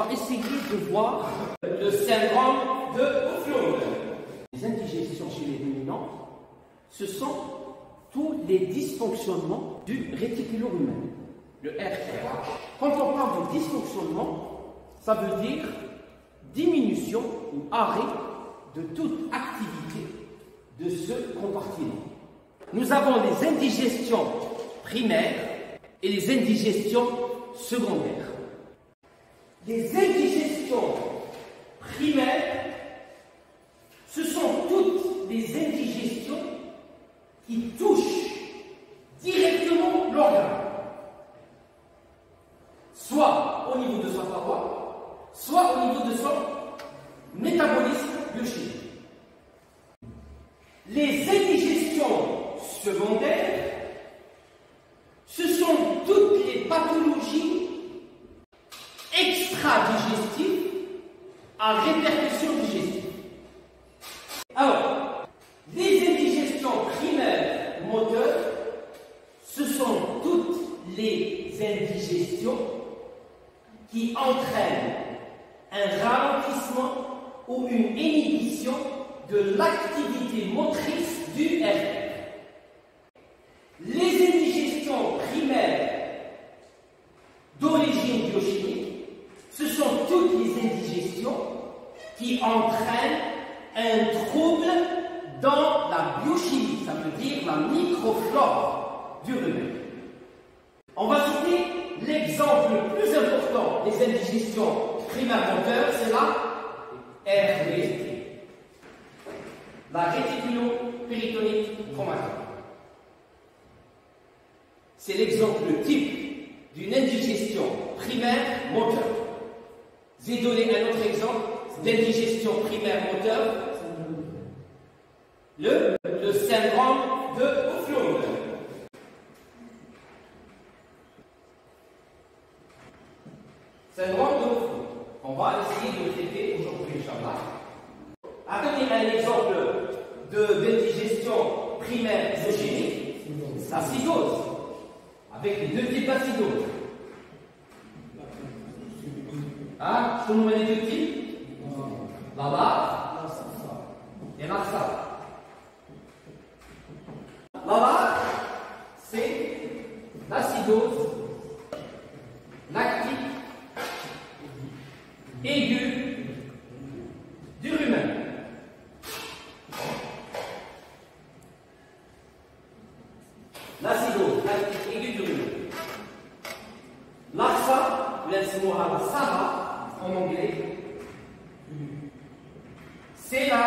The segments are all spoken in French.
On va essayer de voir le syndrome de O'Flynn. Les indigestions chez les ruminants, ce sont tous les dysfonctionnements du réticulo-rumen, le RR. Quand on parle de dysfonctionnement, ça veut dire diminution ou arrêt de toute activité de ce compartiment. Nous avons les indigestions primaires et les indigestions secondaires. Les indigestions primaires, ce sont toutes les indigestions qui touchent directement l'organe, soit au niveau de sa paroi, soit au niveau de son métabolisme biochimique. Les indigestions secondaires, ce sont toutes les pathologies extra-digestives à répercussion digestive. Alors, les indigestions primaires moteurs, ce sont toutes les indigestions qui entraînent un ralentissement ou une inhibition de l'activité motrice du RR. Les indigestions primaires d'origine biochimique, ce sont toutes les indigestions qui entraînent un trouble dans la biochimie, ça veut dire la microflore du rumen. On va citer l'exemple le plus important des indigestions primaires moteurs, c'est la RVT, la réticulo-péritonique traumatique. C'est l'exemple type d'une indigestion primaire moteur. Je vais donner un autre exemple d'indigestion primaire moteur, le syndrome de O'Flynn. Syndrome de O'Flynn. On va essayer de le traiter aujourd'hui, Inch'Allah. Attendez un exemple d'indigestion primaire exogénique, l'acidose, avec les deux types d'acidose. Ah, je vous mets les deux types, la lave et la sable. La lave, c'est l'acidose lactique aiguë du rumen. L'acidose lactique aiguë du rumen. L'AXA, la SARA en anglais, c'est la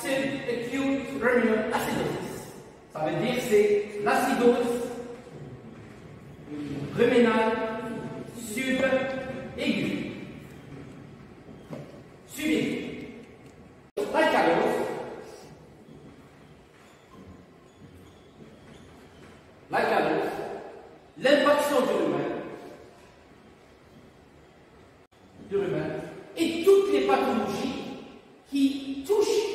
subacute ruminal acidosis. Ça veut dire c'est l'acidose ruminale subaiguë. Subaiguë. La calose, l'impaction du rumen et toutes les pathologies qui touchent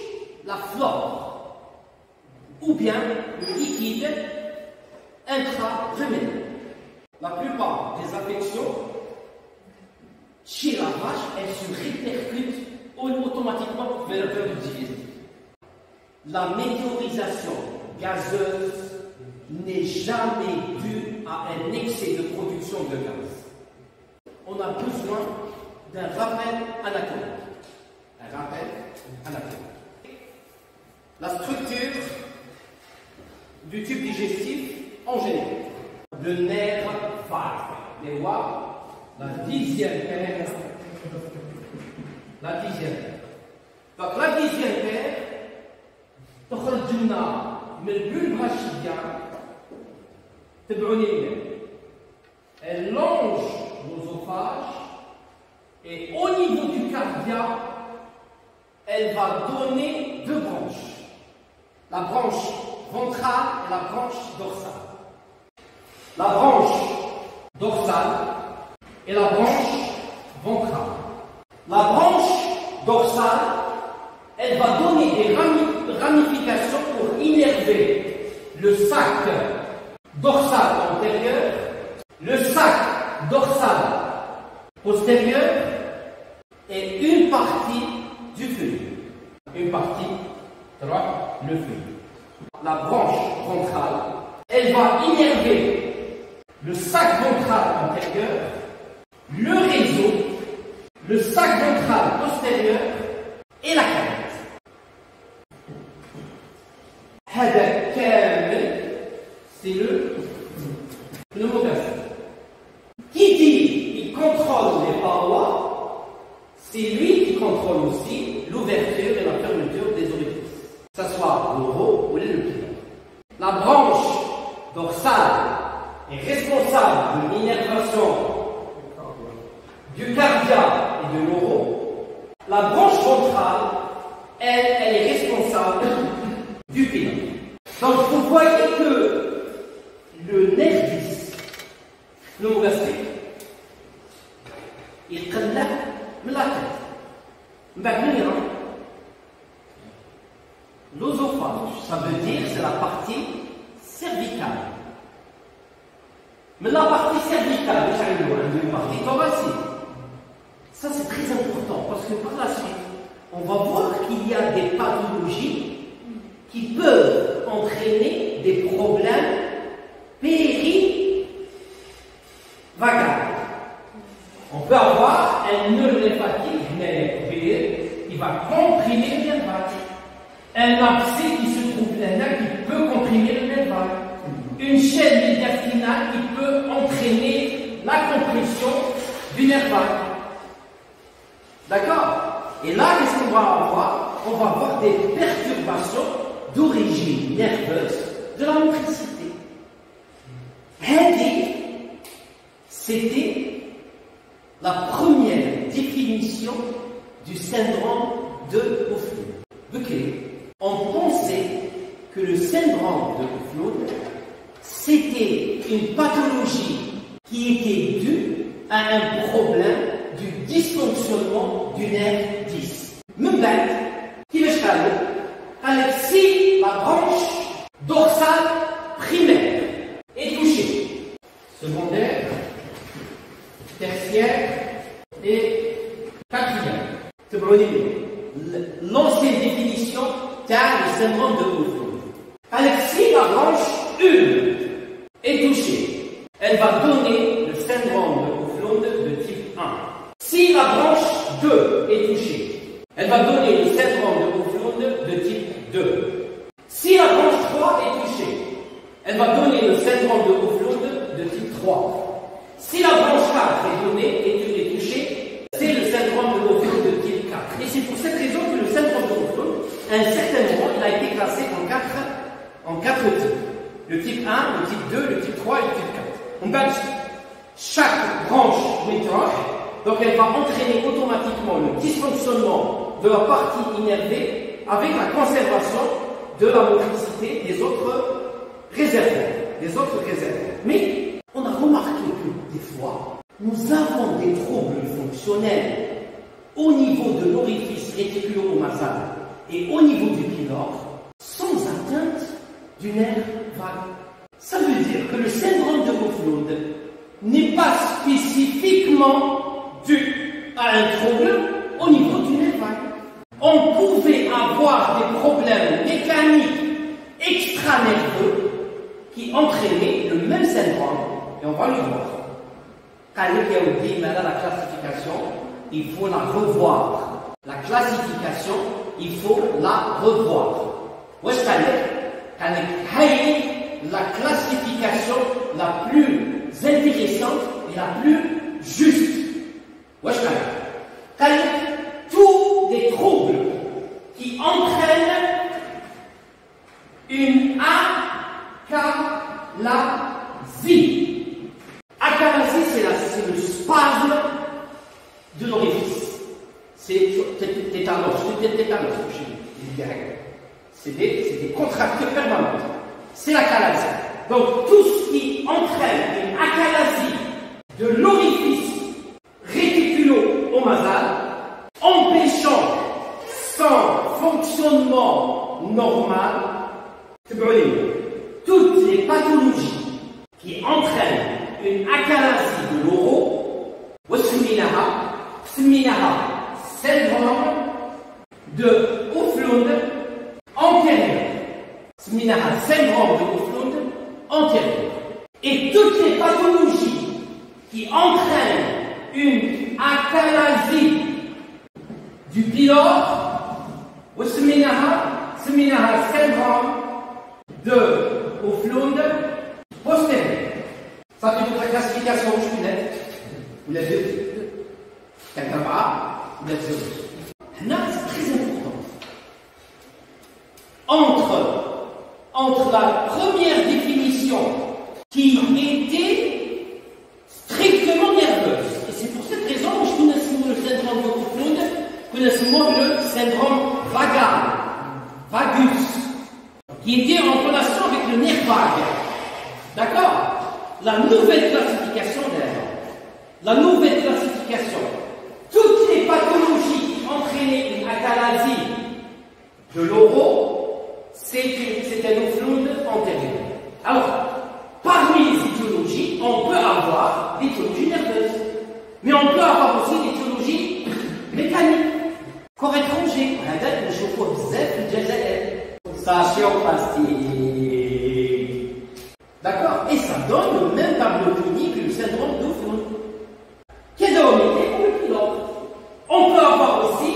la flore ou bien le liquide intra-ruminal. La plupart des affections chez la vache, elles se répercutent automatiquement vers le tube digestif. La météorisation gazeuse n'est jamais due à un excès de production de gaz. On a besoin d'un rappel anatomique. Un rappel anatomique. La structure du tube digestif en général. Le nerf vague. Les voir, la dixième paire. La dixième paire. Donc la dixième paire, تخرج لنا من البلب rachidien. Elle longe l'œsophage et au niveau du cardia, elle va donner deux branches. La branche ventrale et la branche dorsale. La branche dorsale et la branche ventrale. La branche dorsale, elle va donner des ramifications pour innerver le sac dorsal antérieur, le sac dorsal postérieur une partie du feuillu. Une partie, le feuillu. La branche ventrale, elle va innerver le sac ventral antérieur, le réseau, le sac ventral postérieur et la canette. هذا كامل c'est le pneumogastrique. Qui dit il contrôle les parois, c'est lui qui contrôle aussi l'ouverture et la fermeture des orifices, que ce soit l'oro ou le pylore. La branche dorsale est responsable de l'innervation du cardia et de l'oro. La branche ventrale, elle est responsable du pylore. Donc vous voyez que le nerf 10 pneumogastrique يقلب من la tête. من بعد من يرى l'œsophage, ça veut dire c'est la partie cervicale. Mais la partie cervicale, une partie thoracique. Ça c'est très important parce que par la suite, on va voir qu'il y a des pathologies qui peuvent entraîner des problèmes périvagales. On peut avoir un nœud lymphatique, il va comprimer le nerf vague. Un abcès qui se trouve là, qui peut comprimer le nerf vague. Une chaîne médiastinale qui peut entraîner la compression du nerf vague. D'accord? Et là, qu'est-ce qu'on va avoir? On va avoir des perturbations d'origine nerveuse de la motricité. C'était la première définition du syndrome de Höflin. On pensait que le syndrome de Höflin, c'était une pathologie qui était due à un problème du dysfonctionnement du nerf 10. Si la branche dorsale primaire est touchée, secondaire, tertiaire et quatrième. L'ancienne définition car le syndrome de Höflin. Si la branche 1 est touchée, elle va donner le syndrome de Höflin de type 1. Si la branche 2 est touchée, elle va donner le syndrome de Höflin de type 2. Si la branche 3 est touchée, elle va donner le syndrome de Höflin de type 3. Si la branche 4 est donnée et est touchée, c'est le syndrome de Höflin de type 4. Et c'est pour cette raison que le syndrome de Höflin, à un certain moment, il a été classé en 4 types. Le type 1, le type 2, le type 3 et le type 4. On bâtit chaque branche métrage, donc elle va entraîner automatiquement le dysfonctionnement de la partie innervée avec la conservation de la motricité des autres réservoirs. Mais on a remarqué que des fois, nous avons des troubles fonctionnels au niveau de l'orifice réticulo-nasal et au niveau du pylore sans atteinte du nerf vague. Ça veut dire que le syndrome de Höflin n'est pas spécifiquement dû à un trouble au niveau du nerf vague. On pouvait avoir des problèmes mécaniques extranerveux qui entraînaient le même syndrome, et on va le voir. Quand il y a la classification, il faut la revoir. La classification, il faut la revoir. La classification la plus intéressante et la plus juste. Tous les troubles qui entraînent une acalasie. Acalasie, c'est le spasme de l'orifice. C'est tétanos. C'est des contractures permanentes. C'est l'acalasie. Donc tout ce qui entraîne une acalasie de l'orifice réticulo-nasal, empêchant son fonctionnement normal, toutes les pathologies qui entraînent une acalasie de l'oro, syndrome de O'Flynn antérieur. Syndrome de O'Flynn antérieur. Et toutes les pathologies qui entraînent une achalasie du pylore, syndrome de O'Flynn postérieur. Ça fait votre classification musculaire. Vous l'avez vu. Quelqu'un pas, vous l'avez vu. Là, c'est très important. Entre la première définition qui était strictement nerveuse, et c'est pour cette raison que je connais le syndrome de O'Flynn, le syndrome vagus, qui était en relation avec le nerf vague. D'accord? La nouvelle classification toutes les pathologies qui entraînaient une achalasie de l'oro, c'est un O'Flynn antérieur. Alors, parmi les étiologies, on peut avoir l'étiologie nerveuse, mais on peut avoir aussi l'étiologie mécanique. Corps étranger, d'accord? Et ça donne le même tableau clinique que le syndrome d'O'Flynn. Quelle est pour le pylore? On peut avoir aussi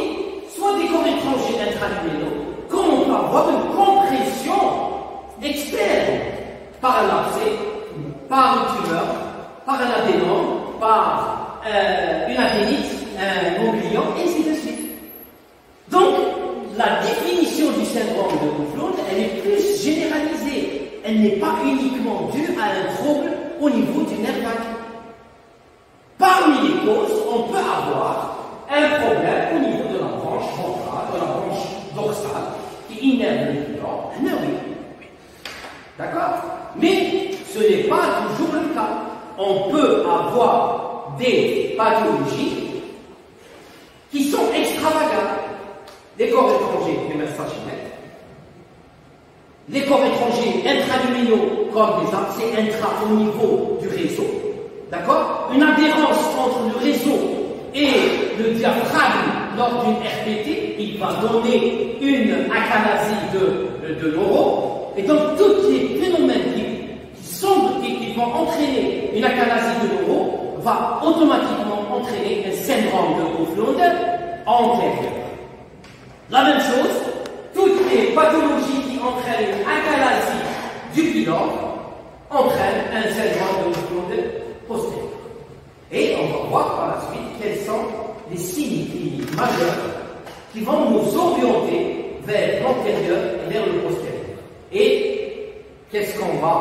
soit des corps étrangers intraluminaux, comme on peut avoir une compression externe par un abcès, par une tumeur, par un adénome, par une adénite, un ganglion, et ainsi de suite. Donc, la définition du syndrome de O'Flynn, elle est plus généralisée. Elle n'est pas uniquement due à un trouble au niveau du nerf vague. Parmi les causes, on peut avoir un problème au niveau de la branche ventrale, de la branche dorsale, qui innerve le pylore. Oui. D'accord? Mais ce n'est pas toujours le cas. On peut avoir des pathologies qui sont extravagantes. Les corps étrangers, les messaginètes, les corps étrangers intraluminaux comme des abcès intra au niveau du réseau, d'accord? Une adhérence entre le réseau et le diaphragme lors d'une RPT, il va donner une achalasie de l'oro. Et donc, tous les phénomènes qui vont entraîner une achalasie de l'oro va automatiquement entraîner un syndrome de O'Flynn antérieur. La même chose, toutes les pathologies qui entraînent une achalasie du pylore entraînent un syndrome de O'Flynn postérieur. Et on va voir par la suite quels sont les signes cliniques majeurs qui vont nous orienter vers l'antérieur et vers le postérieur. Et qu'est-ce qu'on va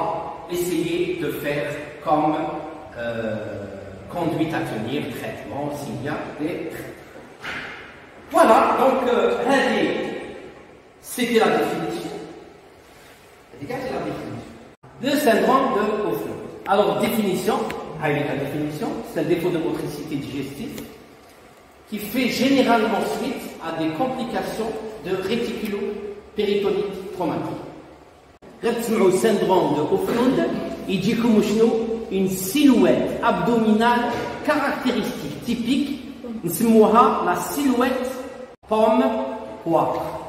essayer de faire comme conduite à tenir, traitement, s'il y a des traitements. Voilà, donc, c'était la définition. Le syndrome de O'Flynn. Alors, définition, avec la définition, c'est un défaut de motricité digestive qui fait généralement suite à des complications de réticulo-péritonite traumatique. Le syndrome de O'Flynn, il dit comme une silhouette abdominale caractéristique, typique, la silhouette pomme poire.